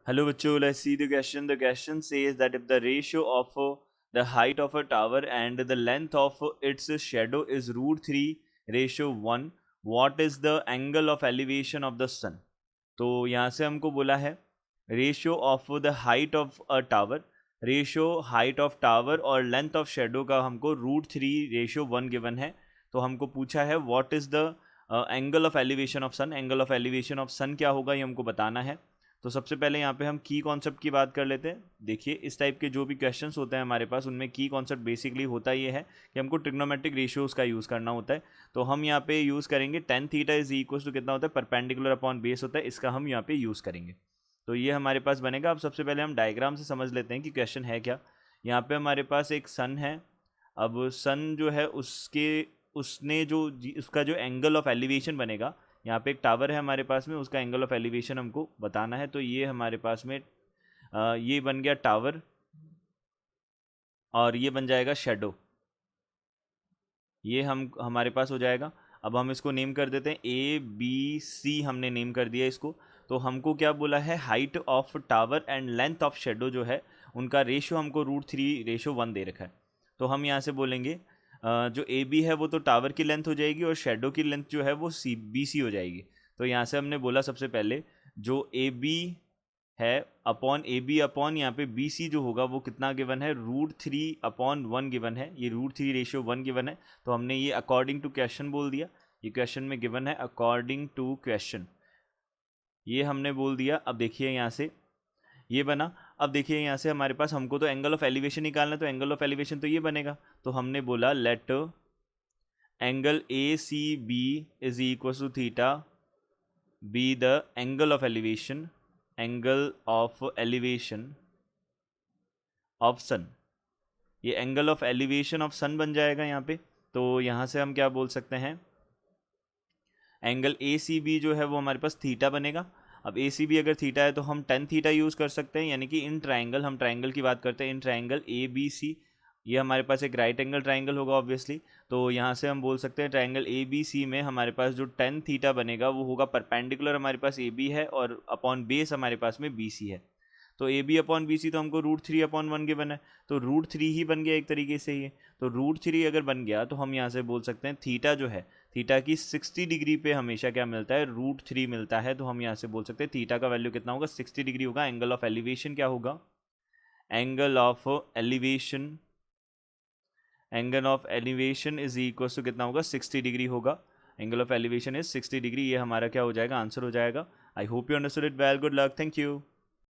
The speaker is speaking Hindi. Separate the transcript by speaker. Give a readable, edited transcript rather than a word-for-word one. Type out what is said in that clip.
Speaker 1: Hello, bachcho. Let's see the question. The question says that if the ratio of the height of a tower and the length of its shadow is √3:1, what is the angle of elevation of the sun? तो यहाँ से हमको बोला है ratio of the height of a tower, ratio height of tower और लेंथ ऑफ शेडो का हमको √3:1 गिवन है। तो हमको पूछा है what is the angle of elevation of sun. Angle of elevation of sun क्या होगा ये हमको बताना है। तो सबसे पहले यहाँ पे हम की कॉन्सेप्ट की बात कर लेते हैं। देखिए इस टाइप के जो भी क्वेश्चंस होते हैं हमारे पास, उनमें की कॉन्सेप्ट बेसिकली होता ये है कि हमको ट्रिग्नोमेट्रिक रेशियोज़ का यूज़ करना होता है। तो हम यहाँ पे यूज़ करेंगे tan theta is equal to कितना होता है, परपेंडिकुलर अपॉन बेस होता है, इसका हम यहाँ पे यूज़ करेंगे। तो ये हमारे पास बनेगा। अब सबसे पहले हम डायग्राम से समझ लेते हैं कि क्वेश्चन है क्या। यहाँ पे हमारे पास एक सन है। अब सन जो है उसने जो उसका जो एंगल ऑफ एलिवेशन बनेगा, यहाँ पे एक टावर है हमारे पास में, उसका एंगल ऑफ एलिवेशन हमको बताना है। तो ये हमारे पास में ये बन गया टावर और ये बन जाएगा शेडो, ये हमारे पास हो जाएगा। अब हम इसको नेम कर देते हैं ABC, हमने नेम कर दिया इसको। तो हमको क्या बोला है, height of tower and length of shadow जो है उनका रेशियो हमको √3:1 दे रखा है। तो हम यहाँ से बोलेंगे जो AB है वो तो टावर की लेंथ हो जाएगी और शेडो की लेंथ जो है वो BC हो जाएगी। तो यहाँ से हमने बोला सबसे पहले जो AB है अपॉन AB अपॉन यहाँ पे BC जो होगा वो कितना गिवन है, √3/1 गिवन है। ये √3:1 गिवन है। तो हमने ये अकॉर्डिंग टू क्वेश्चन बोल दिया। ये क्वेश्चन में गिवन है अकॉर्डिंग टू क्वेश्चन, ये हमने बोल दिया। अब देखिए यहाँ से ये बना। अब देखिए यहाँ से हमारे पास हमको तो एंगल ऑफ एलिवेशन निकालना है, तो एंगल ऑफ एलिवेशन तो ये बनेगा। तो हमने बोला let angle ACB is equal to theta be the angle of elevation, angle of elevation of sun. ये angle of elevation of sun बन जाएगा यहाँ पे। तो यहाँ से हम क्या बोल सकते हैं, एंगल ACB जो है वो हमारे पास थीटा बनेगा। अब ACB अगर थीटा है तो हम tan थीटा यूज़ कर सकते हैं, यानी कि इन ट्राइंगल, हम ट्राइंगल की बात करते हैं, इन ट्राइंगल ABC, ये हमारे पास एक राइट एंगल ट्राइंगल होगा ऑब्वियसली। तो यहाँ से हम बोल सकते हैं ट्राइंगल ABC में हमारे पास जो tan थीटा बनेगा वो होगा परपेंडिकुलर, हमारे पास AB है और अपॉन बेस हमारे पास में BC है। तो AB अपॉन BC तो हमको √3/1 गिवन है, तो √3 ही बन गया एक तरीके से ये। तो √3 अगर बन गया तो हम यहाँ से बोल सकते हैं थीटा जो है, थीटा की 60 डिग्री पे हमेशा क्या मिलता है, √3 मिलता है। तो हम यहाँ से बोल सकते हैं थीटा का वैल्यू कितना होगा, 60 डिग्री होगा। एंगल ऑफ एलिवेशन क्या होगा, angle of elevation, angle of elevation is equal to कितना होगा, 60 डिग्री होगा। Angle of elevation is 60 degree, ये हमारा क्या हो जाएगा, आंसर हो जाएगा। I hope you understood it well. Good luck, thank you.